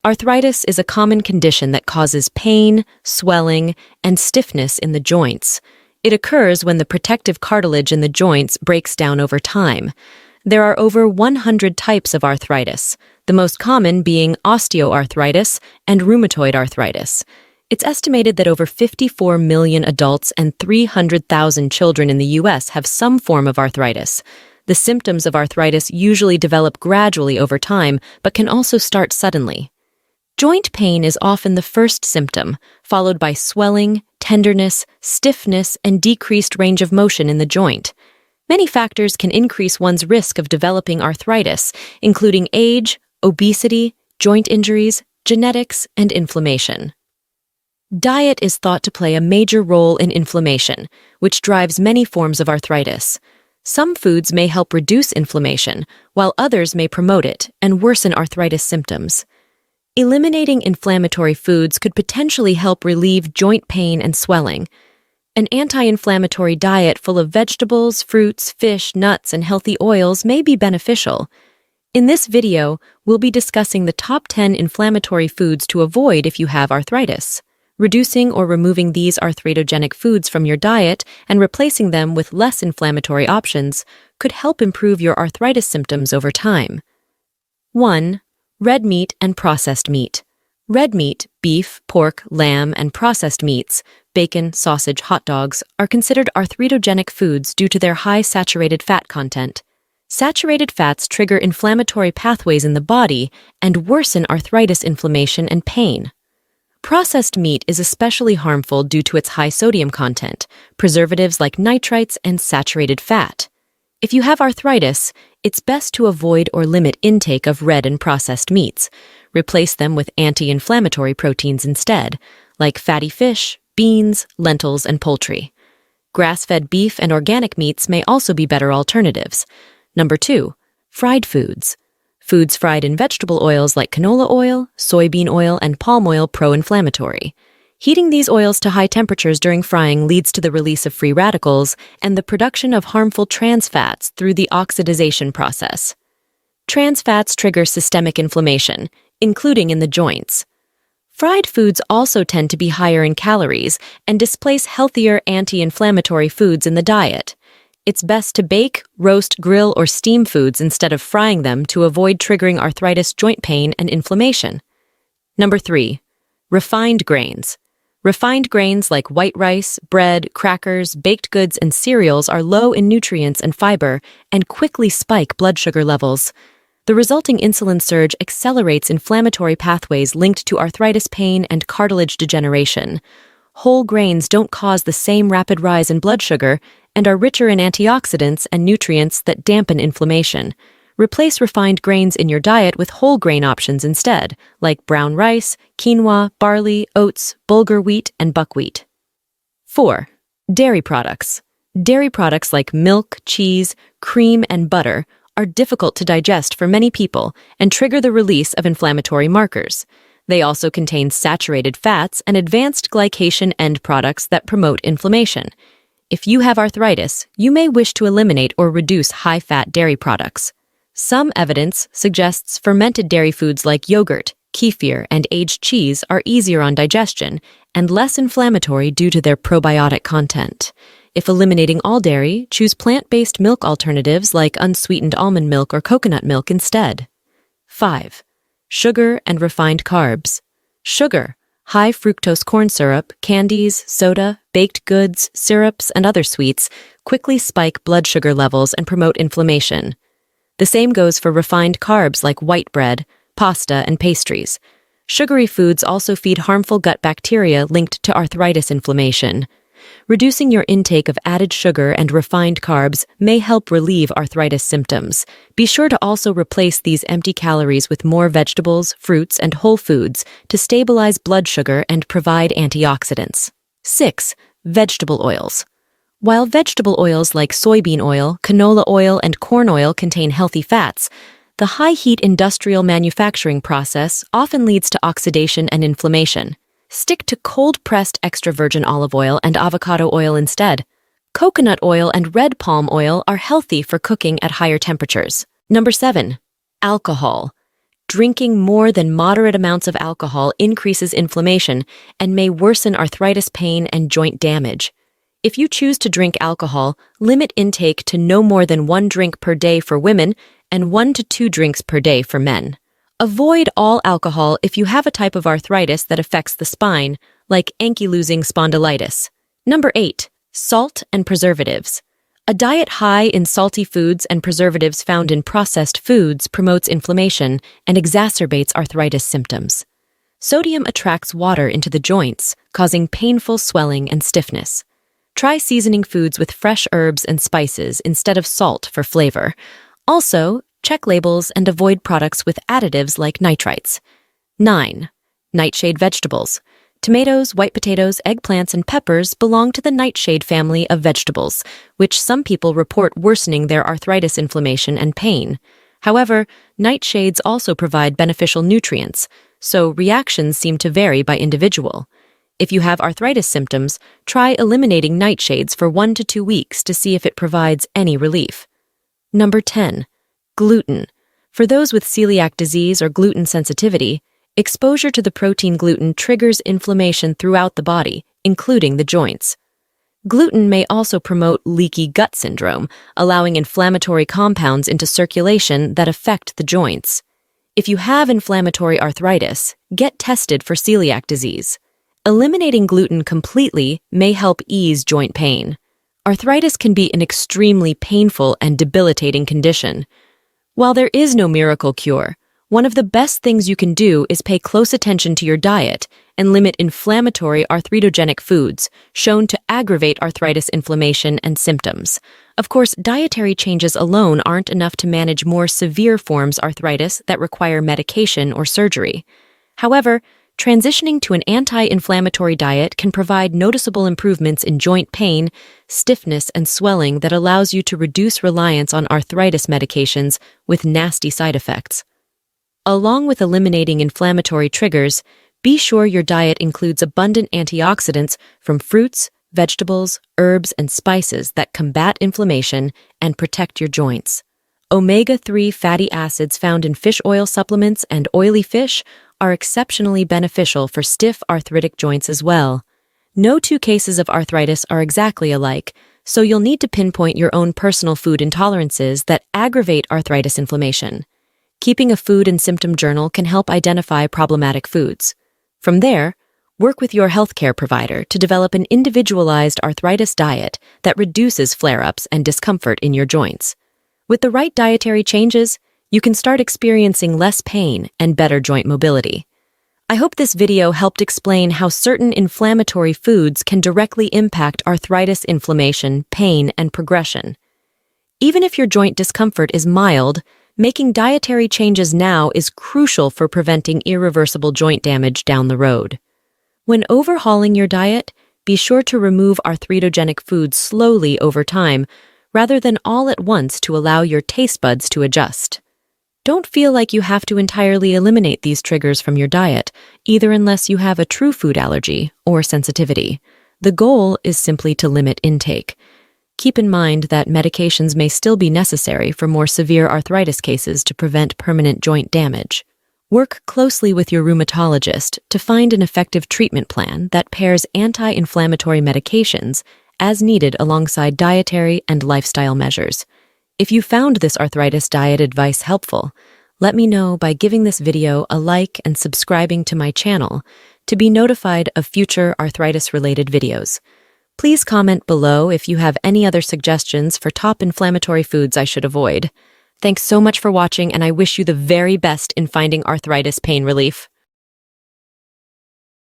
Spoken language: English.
Arthritis is a common condition that causes pain, swelling, and stiffness in the joints. It occurs when the protective cartilage in the joints breaks down over time. There are over 100 types of arthritis, the most common being osteoarthritis and rheumatoid arthritis. It's estimated that over 54 million adults and 300,000 children in the U.S. have some form of arthritis. The symptoms of arthritis usually develop gradually over time, but can also start suddenly. Joint pain is often the first symptom, followed by swelling, tenderness, stiffness, and decreased range of motion in the joint. Many factors can increase one's risk of developing arthritis, including age, obesity, joint injuries, genetics, and inflammation. Diet is thought to play a major role in inflammation, which drives many forms of arthritis. Some foods may help reduce inflammation, while others may promote it and worsen arthritis symptoms. Eliminating inflammatory foods could potentially help relieve joint pain and swelling. An anti-inflammatory diet full of vegetables, fruits, fish, nuts, and healthy oils may be beneficial. In this video, we'll be discussing the top 10 inflammatory foods to avoid if you have arthritis. Reducing or removing these arthritogenic foods from your diet and replacing them with less inflammatory options could help improve your arthritis symptoms over time. 1. Red meat and processed meat. Red meat, beef, pork, lamb, and processed meats, bacon, sausage, hot dogs, are considered arthritogenic foods due to their high saturated fat content. Saturated fats trigger inflammatory pathways in the body and worsen arthritis inflammation and pain. Processed meat is especially harmful due to its high sodium content, preservatives like nitrites, and saturated fat. If you have arthritis, it's best to avoid or limit intake of red and processed meats. Replace them with anti-inflammatory proteins instead, like fatty fish, beans, lentils, and poultry. Grass-fed beef and organic meats may also be better alternatives. Number 2. Fried foods. Foods fried in vegetable oils like canola oil, soybean oil, and palm oil pro-inflammatory. Heating these oils to high temperatures during frying leads to the release of free radicals and the production of harmful trans fats through the oxidation process. Trans fats trigger systemic inflammation, including in the joints. Fried foods also tend to be higher in calories and displace healthier anti-inflammatory foods in the diet. It's best to bake, roast, grill, or steam foods instead of frying them to avoid triggering arthritis, joint pain, and inflammation. Number 3. Refined grains. Refined grains like white rice, bread, crackers, baked goods, and cereals are low in nutrients and fiber and quickly spike blood sugar levels. The resulting insulin surge accelerates inflammatory pathways linked to arthritis pain and cartilage degeneration. Whole grains don't cause the same rapid rise in blood sugar and are richer in antioxidants and nutrients that dampen inflammation. Replace refined grains in your diet with whole grain options instead, like brown rice, quinoa, barley, oats, bulgur wheat, and buckwheat. 4. Dairy products. Dairy products like milk, cheese, cream, and butter are difficult to digest for many people and trigger the release of inflammatory markers. They also contain saturated fats and advanced glycation end products that promote inflammation. If you have arthritis, you may wish to eliminate or reduce high-fat dairy products. Some evidence suggests fermented dairy foods like yogurt, kefir, and aged cheese are easier on digestion and less inflammatory due to their probiotic content. If eliminating all dairy, choose plant-based milk alternatives like unsweetened almond milk or coconut milk instead. 5. Sugar and refined carbs. Sugar, high fructose corn syrup, candies, soda, baked goods, syrups, and other sweets quickly spike blood sugar levels and promote inflammation. The same goes for refined carbs like white bread, pasta, and pastries. Sugary foods also feed harmful gut bacteria linked to arthritis inflammation. Reducing your intake of added sugar and refined carbs may help relieve arthritis symptoms. Be sure to also replace these empty calories with more vegetables, fruits, and whole foods to stabilize blood sugar and provide antioxidants. 6. Vegetable oils. While vegetable oils like soybean oil, canola oil, and corn oil contain healthy fats, the high-heat industrial manufacturing process often leads to oxidation and inflammation. Stick to cold-pressed extra virgin olive oil and avocado oil instead. Coconut oil and red palm oil are healthy for cooking at higher temperatures. Number 7. Alcohol. Drinking more than moderate amounts of alcohol increases inflammation and may worsen arthritis pain and joint damage. If you choose to drink alcohol, limit intake to no more than 1 drink per day for women and 1 to 2 drinks per day for men. Avoid all alcohol if you have a type of arthritis that affects the spine, like ankylosing spondylitis. Number 8. Salt and preservatives. A diet high in salty foods and preservatives found in processed foods promotes inflammation and exacerbates arthritis symptoms. Sodium attracts water into the joints, causing painful swelling and stiffness. Try seasoning foods with fresh herbs and spices instead of salt for flavor. Also, check labels and avoid products with additives like nitrites. 9. Nightshade vegetables. Tomatoes, white potatoes, eggplants, and peppers belong to the nightshade family of vegetables, which some people report worsening their arthritis inflammation and pain. However, nightshades also provide beneficial nutrients, so reactions seem to vary by individual. If you have arthritis symptoms, try eliminating nightshades for 1 to 2 weeks to see if it provides any relief. Number 10. Gluten. For those with celiac disease or gluten sensitivity, exposure to the protein gluten triggers inflammation throughout the body, including the joints. Gluten may also promote leaky gut syndrome, allowing inflammatory compounds into circulation that affect the joints. If you have inflammatory arthritis, get tested for celiac disease. Eliminating gluten completely may help ease joint pain. Arthritis can be an extremely painful and debilitating condition. While there is no miracle cure, one of the best things you can do is pay close attention to your diet and limit inflammatory arthritogenic foods shown to aggravate arthritis inflammation and symptoms. Of course, dietary changes alone aren't enough to manage more severe forms of arthritis that require medication or surgery. However, transitioning to an anti-inflammatory diet can provide noticeable improvements in joint pain, stiffness, and swelling that allows you to reduce reliance on arthritis medications with nasty side effects. Along with eliminating inflammatory triggers, be sure your diet includes abundant antioxidants from fruits, vegetables, herbs, and spices that combat inflammation and protect your joints. Omega-3 fatty acids found in fish oil supplements and oily fish are exceptionally beneficial for stiff arthritic joints as well. No 2 cases of arthritis are exactly alike, so you'll need to pinpoint your own personal food intolerances that aggravate arthritis inflammation. Keeping a food and symptom journal can help identify problematic foods. From there, work with your healthcare provider to develop an individualized arthritis diet that reduces flare-ups and discomfort in your joints. With the right dietary changes, you can start experiencing less pain and better joint mobility. I hope this video helped explain how certain inflammatory foods can directly impact arthritis inflammation, pain, and progression. Even if your joint discomfort is mild, making dietary changes now is crucial for preventing irreversible joint damage down the road. When overhauling your diet, be sure to remove arthritogenic foods slowly over time, rather than all at once to allow your taste buds to adjust. Don't feel like you have to entirely eliminate these triggers from your diet, either unless you have a true food allergy or sensitivity. The goal is simply to limit intake. Keep in mind that medications may still be necessary for more severe arthritis cases to prevent permanent joint damage. Work closely with your rheumatologist to find an effective treatment plan that pairs anti-inflammatory medications as needed alongside dietary and lifestyle measures. If you found this arthritis diet advice helpful, let me know by giving this video a like and subscribing to my channel to be notified of future arthritis-related videos. Please comment below if you have any other suggestions for top inflammatory foods I should avoid. Thanks so much for watching, and I wish you the very best in finding arthritis pain relief.